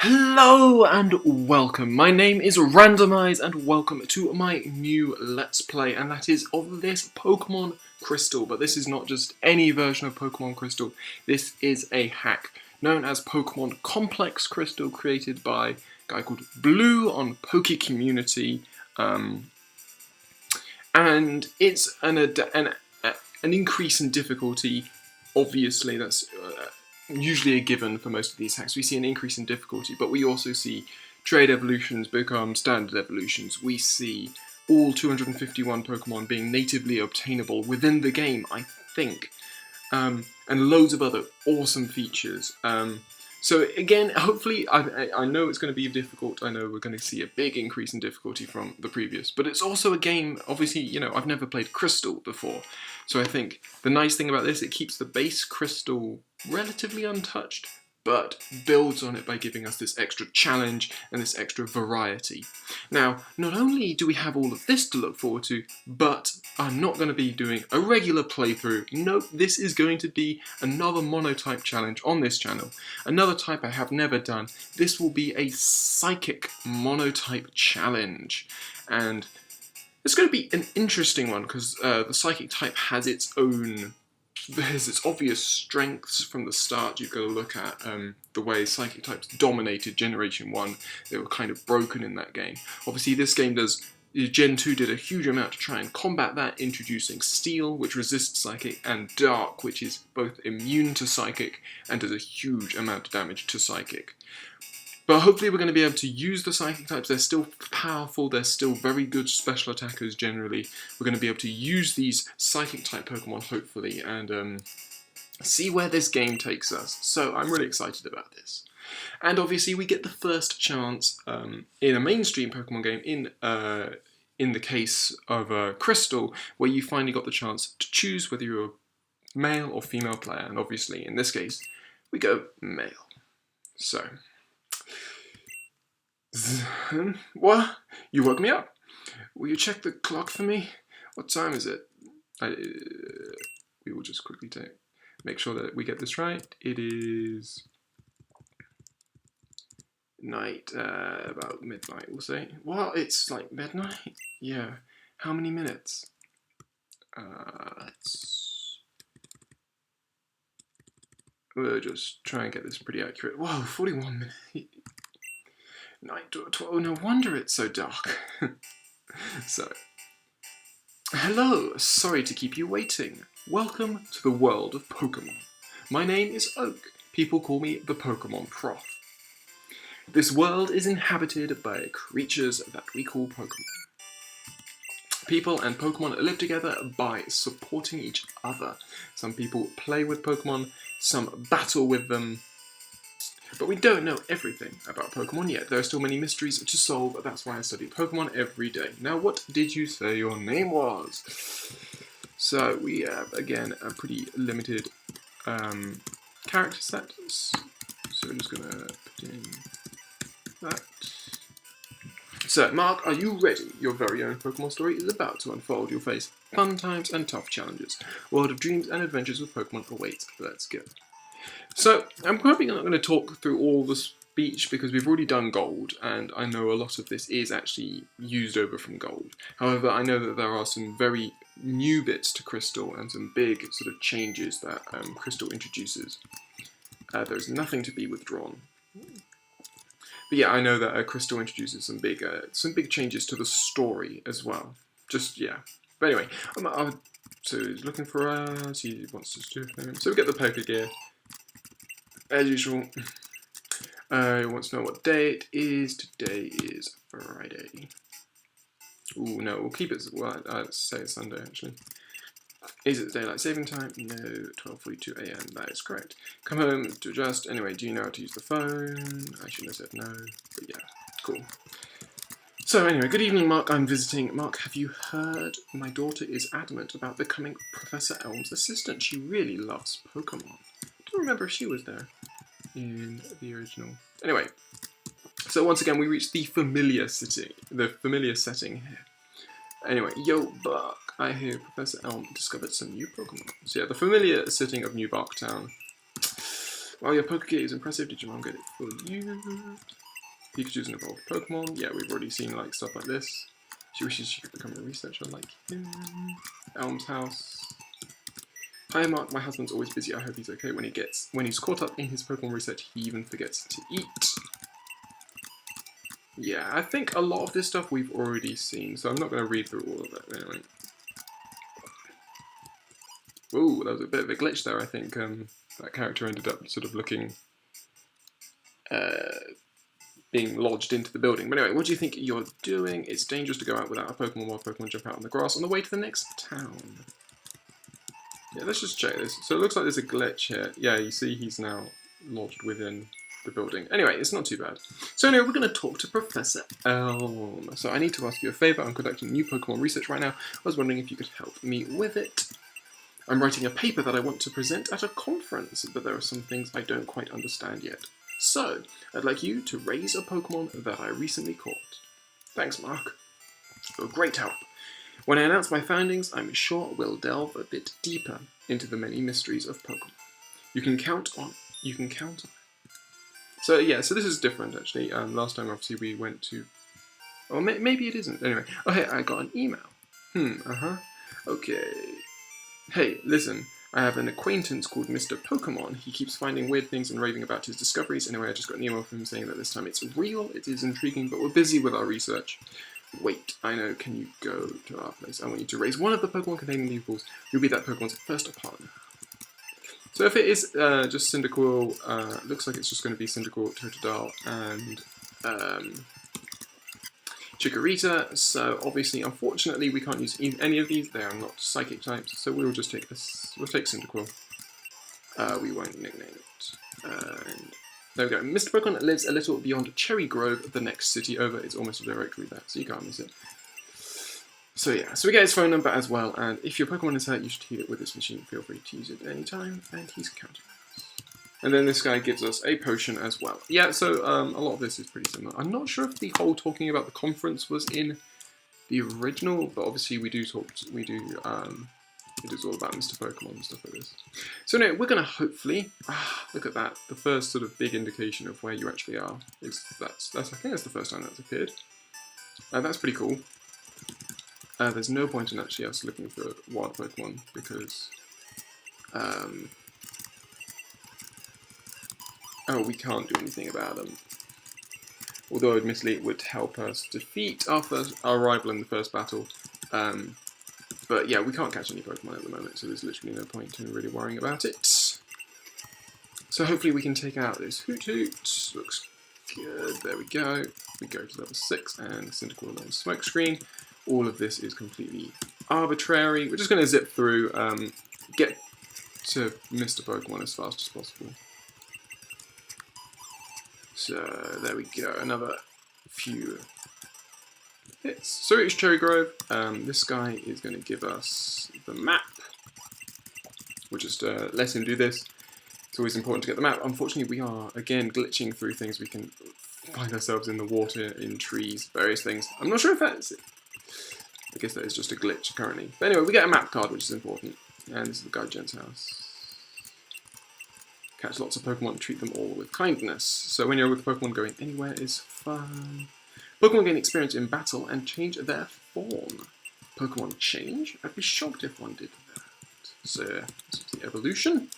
Hello and welcome. My name is Randomize and welcome to my new Let's Play, and that is of this Pokemon Crystal. But this is not just any version of Pokemon Crystal, this is a hack known as Pokemon Complex Crystal, created by a guy called Blue on Poke Community. And it's an increase in difficulty. Obviously, that's usually a given for most of these hacks. We see an increase in difficulty, but we also see trade evolutions become standard evolutions. We see all 251 Pokemon being natively obtainable within the game, I think, and loads of other awesome features. So again, hopefully, I know it's going to be difficult. I know we're going to see a big increase in difficulty from the previous, but it's also a game, obviously, you know, I've never played Crystal before. So I think the nice thing about this, it keeps the base Crystal relatively untouched, but builds on it by giving us this extra challenge and this extra variety. Now, not only do we have all of this to look forward to, but I'm not going to be doing a regular playthrough. Nope, this is going to be another Monotype challenge on this channel. Another type I have never done. This will be a Psychic Monotype challenge. And it's going to be an interesting one because the Psychic type has its own... There's its obvious strengths from the start. You've got to look at the way Psychic types dominated Generation 1. They were kind of broken in that game. Obviously this game does, Gen 2 did a huge amount to try and combat that, introducing Steel, which resists Psychic, and Dark, which is both immune to Psychic and does a huge amount of damage to Psychic. But hopefully we're going to be able to use the Psychic types. They're still powerful, they're still very good special attackers generally. We're going to be able to use these Psychic type Pokemon, hopefully, and see where this game takes us. So I'm really excited about this. And obviously we get the first chance in a mainstream Pokemon game, in the case of Crystal, where you finally got the chance to choose whether you're a male or female player. And obviously in this case, we go male. So... What? You woke me up. Will you check the clock for me? What time is it? We will just quickly make sure that we get this right. It is night, about midnight, we'll say. Well, it's like midnight? Yeah. How many minutes? We'll just try and get this pretty accurate. Whoa, 41 minutes. Night 12. No wonder it's so dark. So, hello, sorry to keep you waiting. Welcome to the world of Pokemon. My name is Oak. People call me the Pokemon Prof. This world is inhabited by creatures that we call Pokemon. People and Pokemon live together by supporting each other. Some people play with Pokemon, some battle with them. But we don't know everything about Pokemon yet. There are still many mysteries to solve. That's why I study Pokemon every day. Now, what did you say your name was? So we have, again, a pretty limited character set. So I'm just going to put in that. So, Mark, are you ready? Your very own Pokemon story is about to unfold. You'll face fun times and tough challenges. World of dreams and adventures with Pokemon awaits. Let's go. So, I'm probably not going to talk through all the speech because we've already done Gold, and I know a lot of this is actually used over from Gold. However, I know that there are some very new bits to Crystal and some big sort of changes that Crystal introduces. There's nothing to be withdrawn. But yeah, I know that Crystal introduces some big changes to the story as well. Just, yeah. But anyway, so he's looking for us, he wants us to... So we get the Poké Gear. As usual, he wants to know what day it is. Today is Friday. Ooh, no, we'll keep it, well, I'd say it's Sunday, actually. Is it daylight saving time? No, 12:42 AM, that is correct. Come home to adjust. Anyway, do you know how to use the phone? I shouldn't have said no, but yeah, cool. So anyway, good evening, Mark. I'm visiting. Mark, have you heard? My daughter is adamant about becoming Professor Elm's assistant. She really loves Pokemon. I don't remember if she was there in the original. Anyway, so once again we reach the familiar setting here. Anyway, yo Buck, I hear Professor Elm discovered some new Pokemon. So yeah, the familiar setting of New Barktown. While your Pokégear is impressive, did your mom get it for you? Pikachu's an evolved Pokemon. Yeah, we've already seen like stuff like this. She wishes she could become a researcher like him. Elm's house. Hi Mark, my husband's always busy. I hope he's okay. When he's caught up in his Pokemon research, he even forgets to eat. Yeah, I think a lot of this stuff we've already seen, so I'm not going to read through all of it anyway. Ooh, that was a bit of a glitch there. I think that character ended up sort of looking, being lodged into the building. But anyway, what do you think you're doing? It's dangerous to go out without a Pokemon while Pokemon jump out on the grass on the way to the next town. Yeah, let's just check this. So it looks like there's a glitch here. Yeah, you see he's now lodged within the building. Anyway, it's not too bad. So anyway, we're going to talk to Professor Elm. So I need to ask you a favour. I'm conducting new Pokemon research right now. I was wondering if you could help me with it. I'm writing a paper that I want to present at a conference, but there are some things I don't quite understand yet. So, I'd like you to raise a Pokemon that I recently caught. Thanks, Mark. You're a great help. When I announce my findings, I'm sure we'll delve a bit deeper into the many mysteries of Pokemon. You can count on it. So yeah, so this is different actually. Last time obviously we went to, or maybe it isn't. Anyway, oh hey, I got an email. Okay. Hey, listen, I have an acquaintance called Mr. Pokemon. He keeps finding weird things and raving about his discoveries. Anyway, I just got an email from him saying that this time it's real, it is intriguing, but we're busy with our research. Wait, I know, can you go to our place? I want you to raise one of the Pokemon containing the balls. You'll be that Pokemon's first partner. So if it is just Cyndaquil, looks like it's just going to be Cyndaquil, Totodile, and Chikorita, so obviously, unfortunately, we can't use any of these. They are not psychic types, so we'll just take this. We'll take Cyndaquil. We won't nickname it. And there we go. Mr. Pokemon lives a little beyond Cherry Grove, the next city over. It's almost directly there, so you can't miss it. So yeah, so we get his phone number as well, and if your Pokemon is hurt, you should heal it with this machine. Feel free to use it anytime, and he's counting. And then this guy gives us a potion as well. Yeah, so a lot of this is pretty similar. I'm not sure if the whole talking about the conference was in the original, but obviously it is all about Mr. Pokemon and stuff like this. So anyway, we're going to hopefully, look at that, the first sort of big indication of where you actually are. I think that's the first time that's appeared. That's pretty cool. There's no point in actually us looking for wild Pokemon because we can't do anything about them. Although, admittedly, it would help us defeat our rival in the first battle. But yeah, we can't catch any Pokemon at the moment, so there's literally no point in really worrying about it. So hopefully we can take out this Hoot. Looks good. There we go. We go to level 6 and Cyndaquil and Smokescreen. All of this is completely arbitrary. We're just going to zip through, get to Mr. Pokemon as fast as possible. So there we go, another few hits. So it's Cherry Grove. This guy is going to give us the map. We'll just let him do this. It's always important to get the map. Unfortunately, we are, again, glitching through things. We can find ourselves in the water, in trees, various things. I'm not sure if that's it. I guess that is just a glitch currently. But anyway, we get a map card, which is important. And this is the Guide Gent's house. Catch lots of Pokemon and treat them all with kindness. So when you're with Pokemon, going anywhere is fun. Pokemon gain experience in battle and change their form. Pokemon change? I'd be shocked if one did that. So, this is the evolution.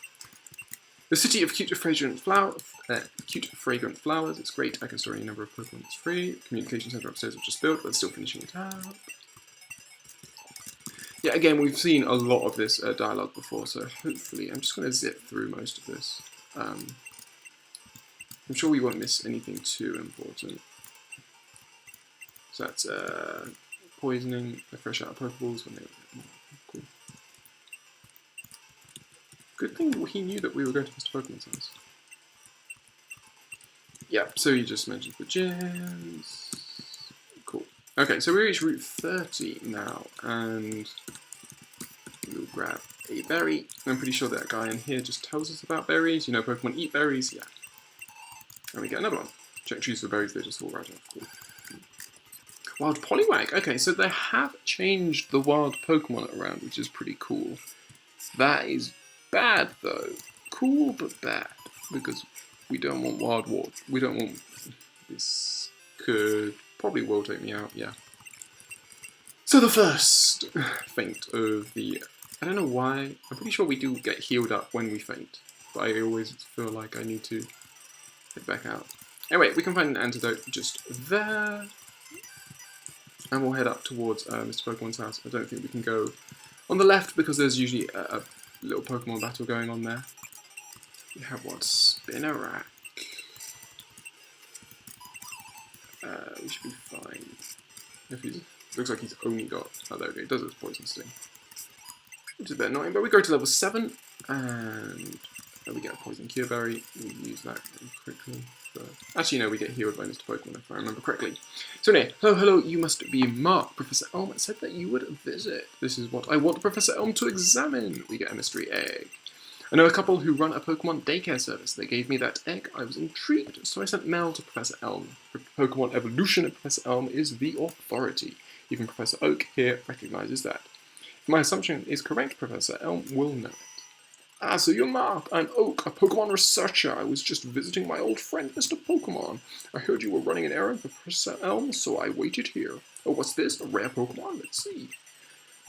The city of cute, fragrant flowers. It's great. I can store any number of Pokemon. It's free. Communication center upstairs I've just built, but still finishing it up. Yeah, again, we've seen a lot of this dialogue before, so hopefully I'm just going to zip through most of this. I'm sure we won't miss anything too important. So that's poisoning, fresh out of Pokeballs when they were cool. Good thing he knew that we were going to Mr. Pokemon's house. Yeah, so he just mentioned the gyms. Cool. Okay, so we reached Route 30 now, and we'll grab a berry. I'm pretty sure that guy in here just tells us about berries. You know, Pokemon eat berries, yeah. And we get another one. Check trees for berries, they just fall right off. Cool. Wild Poliwag. Okay, so they have changed the wild Pokemon around, which is pretty cool. That is bad, though. Cool, but bad. because we don't want wild water. We don't want... This could... probably will take me out, yeah. So the first faint of the... I don't know why. I'm pretty sure we do get healed up when we faint. But I always feel like I need to get back out. Anyway, we can find an antidote just there. And we'll head up towards Mr. Pokemon's house. I don't think we can go on the left because there's usually a little Pokemon battle going on there. We have one Spinnerack. We should be fine. If he's... Looks like he's only got... Oh, there we go. He does have Poison Sting. Which is a bit annoying, but we go to level 7, and we get a Poison Cure Berry. We use that really quickly. But actually, no, we get healed by Mr. Pokemon, if I remember correctly. So anyway, hello, you must be Mark. Professor Elm said that you would visit. This is what I want Professor Elm to examine. We get a mystery egg. I know a couple who run a Pokemon daycare service. They gave me that egg. I was intrigued, so I sent mail to Professor Elm. For Pokemon evolution, Professor Elm is the authority. Even Professor Oak here recognizes that. If my assumption is correct, Professor Elm will know it. Ah, so you're Mark. I'm Oak, a Pokemon researcher. I was just visiting my old friend, Mr. Pokemon. I heard you were running an errand for Professor Elm, so I waited here. Oh, what's this? A rare Pokemon? Let's see.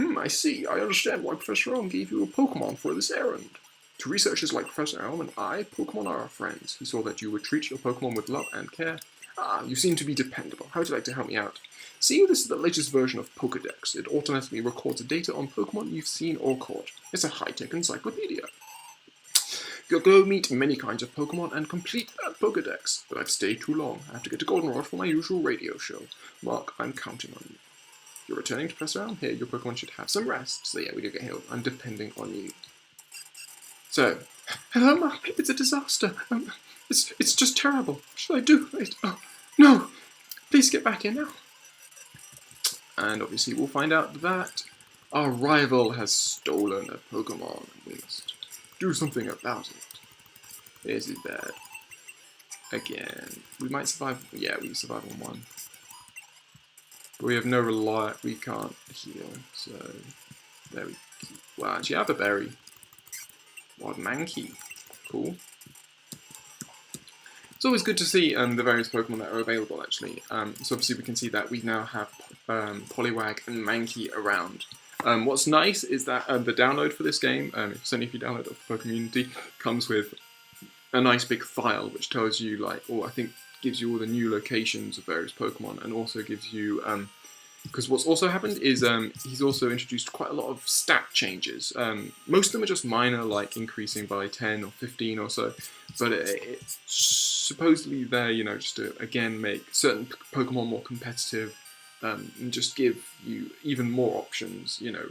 I see. I understand why Professor Elm gave you a Pokemon for this errand. To researchers like Professor Elm and I, Pokemon are our friends. He saw that you would treat your Pokemon with love and care. Ah, you seem to be dependable. How would you like to help me out? See, this is the latest version of Pokedex. It automatically records data on Pokemon you've seen or caught. It's a high-tech encyclopedia. You'll go meet many kinds of Pokemon and complete that Pokedex. But I've stayed too long. I have to get to Goldenrod for my usual radio show. Mark, I'm counting on you. You're returning to Professor Elm? Here, your Pokemon should have some rest. So yeah, we do get healed. I'm depending on you. So, hello Mark, it's a disaster. It's just terrible. What should I do? Oh, no! Please get back here now. And obviously we'll find out that our rival has stolen a Pokemon. We must do something about it. There's his bed. Again. We might survive. Yeah, we survive on one. But we have no we can't heal. So, there we go. Well, actually I have a berry. Wild Mankey. Cool. It's always good to see the various Pokemon that are available, actually. So obviously we can see that we now have Poliwag and Mankey around. What's nice is that the download for this game, certainly if you download it off the Pokemon, comes with a nice big file which tells you, like, or I think gives you all the new locations of various Pokemon, and also gives you... because what's also happened is he's also introduced quite a lot of stat changes. Most of them are just minor, like increasing by 10 or 15 or so, but it's supposedly there, you know, just to, again, make certain Pokemon more competitive, and just give you even more options, you know,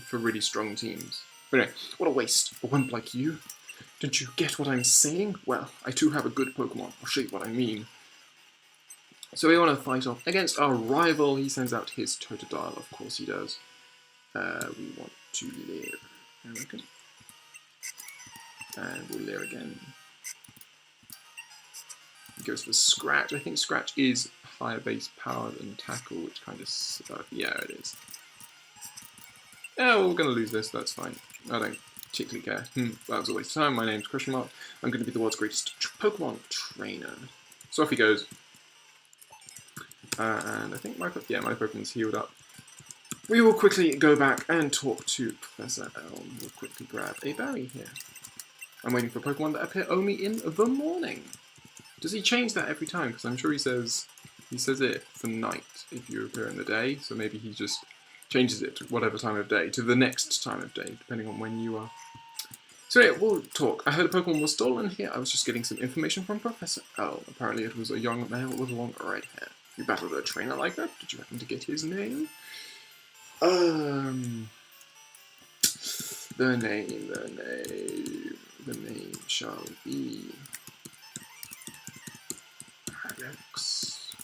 for really strong teams. But anyway, what a waste. A wimp like you. Don't you get what I'm saying? Well, I too have a good Pokemon. I'll show you what I mean. So we want to fight off against our rival. He sends out his Totodile, of course he does. We want to Leer, I reckon. And we'll Leer again. He goes for Scratch. I think Scratch is higher base power than Tackle, which kind of... yeah, it is. Yeah, well, we're going to lose this, that's fine. I don't particularly care. That was a waste of time. My name's Question Mark. I'm going to be the world's greatest Pokemon trainer. So off he goes. And I think my Pokemon's healed up. We will quickly go back and talk to Professor Elm. We'll quickly grab a berry here. I'm waiting for Pokemon that appear only in the morning. Does he change that every time? Because I'm sure he says it for night if you appear in the day. So maybe he just changes it to whatever time of day, to the next time of day, depending on when you are. So yeah, we'll talk. I heard a Pokemon was stolen here. I was just getting some information from Professor Elm. Apparently it was a young male with long red hair. You battled a trainer like that? Did you happen to get his name? The name shall be Alex.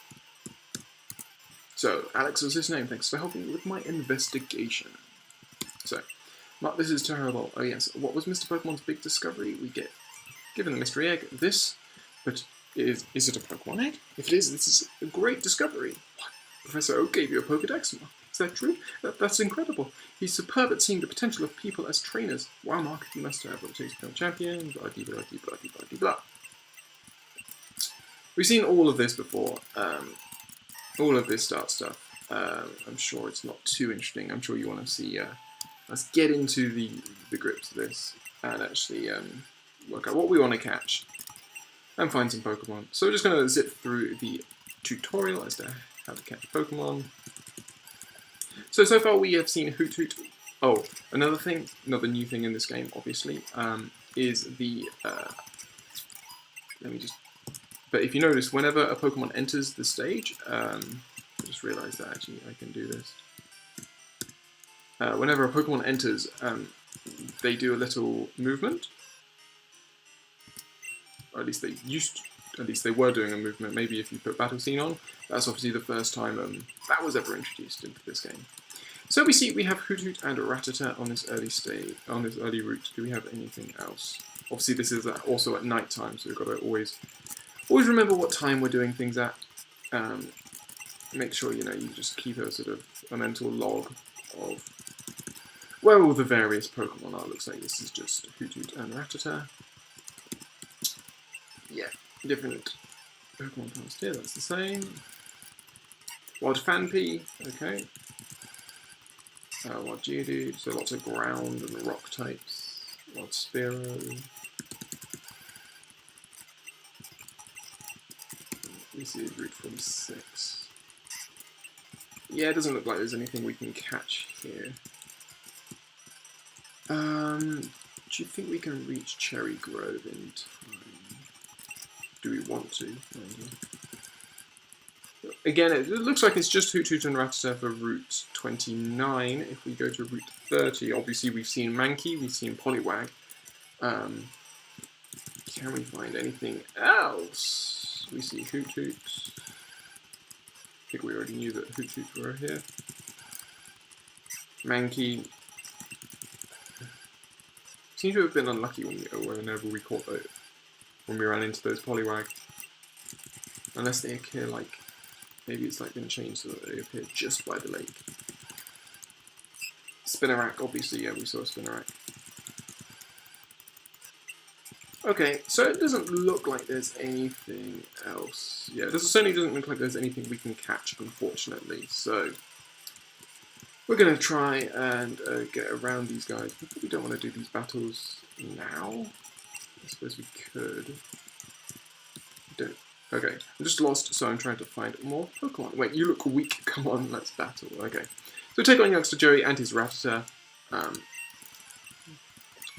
So, Alex was his name. Thanks for helping with my investigation. So, Mark, this is terrible. Oh yes, what was Mr. Pokemon's big discovery? We get given the mystery egg. This, but is it a Pokemon egg? If it is, this is a great discovery. What? Professor Oak gave you a Pokedex? Is that true? That's incredible. He's superb at seeing the potential of people as trainers. Wow, Mark, you must have what it takes to become a champion. Blah, blah, blah, blah, blah, blah, blah. We've seen all of this before. All of this start stuff. I'm sure it's not too interesting. I'm sure you want to see us get into the grips of this and actually work out what we want to catch and find some Pokemon. So we're just going to zip through the tutorial as to how to catch Pokemon. So far we have seen Hoot. Oh, another new thing in this game, obviously, is the... But if you notice, whenever a Pokemon enters the stage, I just realised that actually I can do this. Whenever a Pokemon enters, they do a little movement. Or at least they were doing a movement. Maybe if you put Battle Scene on, that's obviously the first time that was ever introduced into this game. So we have Hoot and Rattata on this early route. Do we have anything else? Obviously this is also at night time, so we've got to always remember what time we're doing things at. Make sure you just keep a sort of a mental log of where all the various Pokemon are. Looks like this is just Hoot and Rattata. Yeah, different Pokemon past here, that's the same. Wild Phanpy, okay. Wild Geodude, so lots of ground and rock types. Wild Spearow. This is Route 46. Yeah, it doesn't look like there's anything we can catch here. Do you think we can reach Cherry Grove in time? Do we want to? Again, it looks like it's just Hoot and Rattata for Route 29. If we go to Route 30, obviously we've seen Mankey, we've seen Poliwag. Can we find anything else? We see Hoot. I think we already knew that Hoot were here. Mankey. Seems to have been unlucky whenever we caught those, when we ran into those Poliwag. Unless they appear like, maybe it's like been changed so that they appear just by the lake. Spinarak, obviously, yeah, we saw Spinarak. Okay, so it doesn't look like there's anything else. Yeah, this certainly doesn't look like there's anything we can catch, unfortunately. So we're going to try and get around these guys. We probably don't want to do these battles now. I suppose we could. Don't. Okay, I'm just lost, so I'm trying to find more Pokemon. Wait, you look weak. Come on, let's battle. Okay, so take on youngster Joey and his Rattata.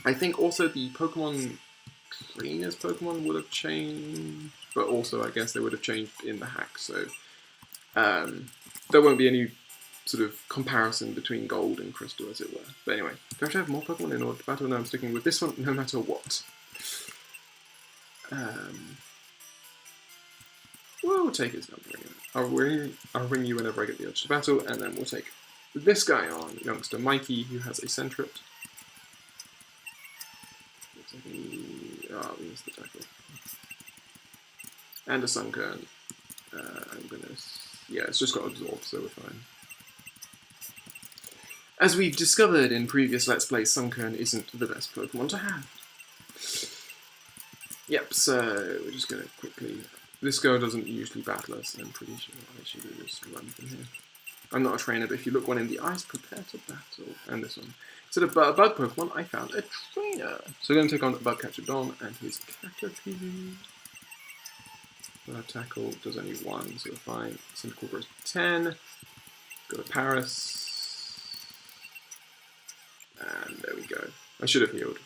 I think also the Pokemon trainers Pokemon would have changed, but also I guess they would have changed in the hack, so there won't be any sort of comparison between Gold and Crystal, as it were. But anyway, do I have to have more Pokemon in order to battle? No, I'm sticking with this one no matter what. We'll take his number anyway. I'll ring you whenever I get the urge to battle, and then we'll take this guy on, youngster Mikey, who has a Sentret. Looks like we missed the tackle. And a Sunkern. Yeah, it's just got Absorb, so we're fine. As we've discovered in previous Let's Play, Sunkern isn't the best Pokemon to have. Yep, so we're just going to quickly... This girl doesn't usually battle us, I'm pretty sure I should just run from here. I'm not a trainer, but if you look one in the eyes, prepare to battle. And this one. Instead of a bug Pokemon, I found a trainer. So we're going to take on Bugcatcher Don and his Caterpie. Tackle does only 1, so we're fine. Cyndaquil grows to 10. Go to Paris. And there we go. I should have healed.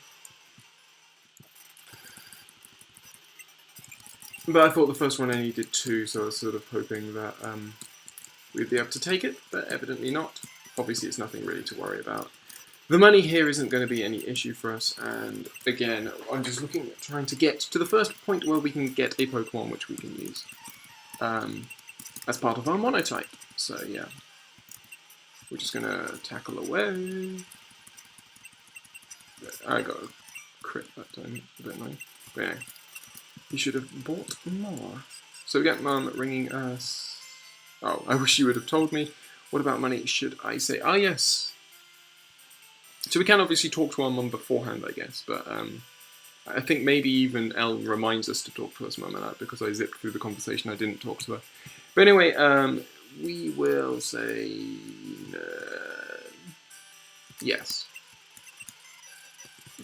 But I thought the first one only did 2, so I was sort of hoping that we'd be able to take it, but evidently not. Obviously it's nothing really to worry about. The money here isn't going to be any issue for us, and again, I'm just trying to get to the first point where we can get a Pokemon which we can use as part of our Monotype. So yeah, we're just going to tackle away. I got a crit that time, a bit annoying. But yeah. You should have bought more. So we get Mum ringing us. Oh, I wish you would have told me. What about money should I say? Ah, yes. So we can obviously talk to our mum beforehand, I guess, but I think maybe even Elle reminds us to talk to us mum and that because I zipped through the conversation. I didn't talk to her. But anyway, we will say yes.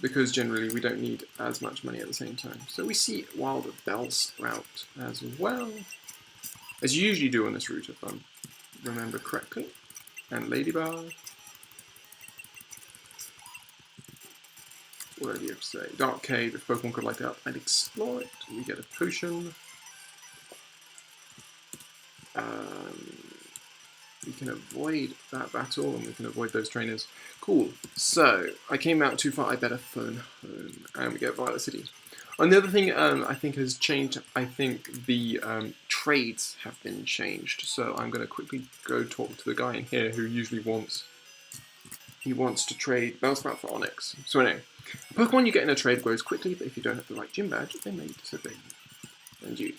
Because generally we don't need as much money at the same time. So we see wild bell sprout as well. As you usually do on this route if I remember correctly. And ladybug. What do you have to say? Dark cave, if Pokemon could light it up and explore it. We get a potion. We can avoid that battle and we can avoid those trainers. Cool. So, I came out too far, I better phone home. And we get Violet City. And the other thing I think has changed, I think the trades have been changed. So I'm going to quickly go talk to the guy in here who usually wants to trade Bellsprout for Onyx. So anyway, a Pokemon you get in a trade grows quickly, but if you don't have the right gym badge, they may disobey you. And you.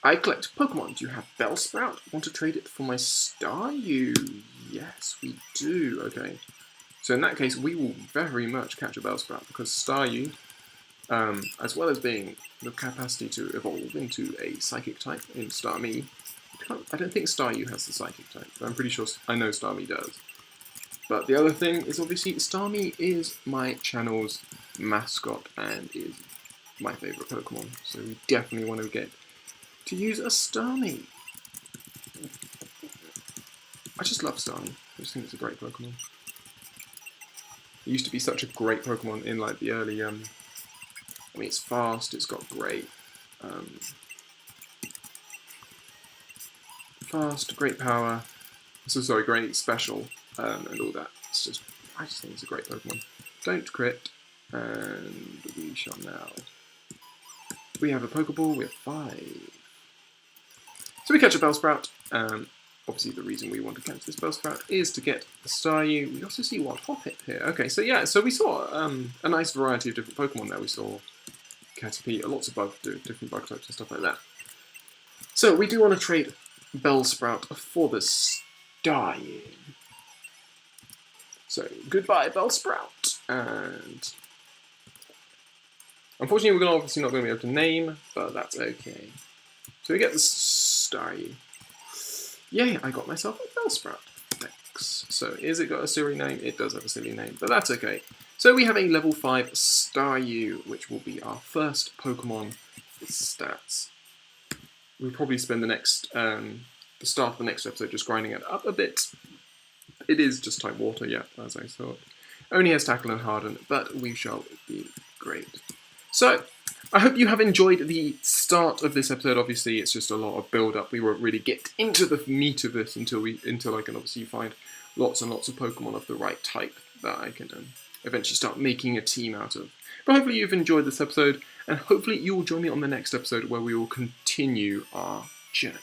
I collect Pokemon. Do you have Bellsprout? Want to trade it for my Staryu? Yes, we do. Okay. So in that case, we will very much catch a Bellsprout because Staryu, as well as being the capacity to evolve into a Psychic type in Starmie, I don't think Staryu has the Psychic type, but I'm pretty sure I know Starmie does. But the other thing is obviously Starmie is my channel's mascot and is my favourite Pokemon, so we definitely want to get to use a Starmie. I just love Starmie. I just think it's a great Pokemon. It used to be such a great Pokemon in like the early, I mean it's fast, it's got great, fast, great power, so sorry, great special, and all that. It's just, I just think it's a great Pokemon. Don't crit, and we shall now. We have a Pokeball, we have 5. So we catch a Bellsprout. Obviously the reason we want to catch this Bellsprout is to get the Staryu. We also see Wild Hoppip here. Okay, so yeah, so we saw a nice variety of different Pokemon there. We saw Caterpie, lots of different bug types and stuff like that. So we do want to trade Bellsprout for the Staryu. So goodbye Bellsprout, and unfortunately we're obviously not going to be able to name, but that's okay. So we get the Staryu. Yay, I got myself a Bellsprout. Thanks. So, is it got a silly name? It does have a silly name, but that's okay. So we have a level 5 Staryu, which will be our first Pokemon with stats. We'll probably spend the start of the next episode just grinding it up a bit. It is just type water, yeah, as I thought. Only has Tackle and Harden, but we shall be great. So, I hope you have enjoyed the start of this episode. Obviously, it's just a lot of build-up. We won't really get into the meat of this until I can obviously find lots and lots of Pokemon of the right type that I can eventually start making a team out of. But hopefully you've enjoyed this episode, and hopefully you will join me on the next episode where we will continue our journey.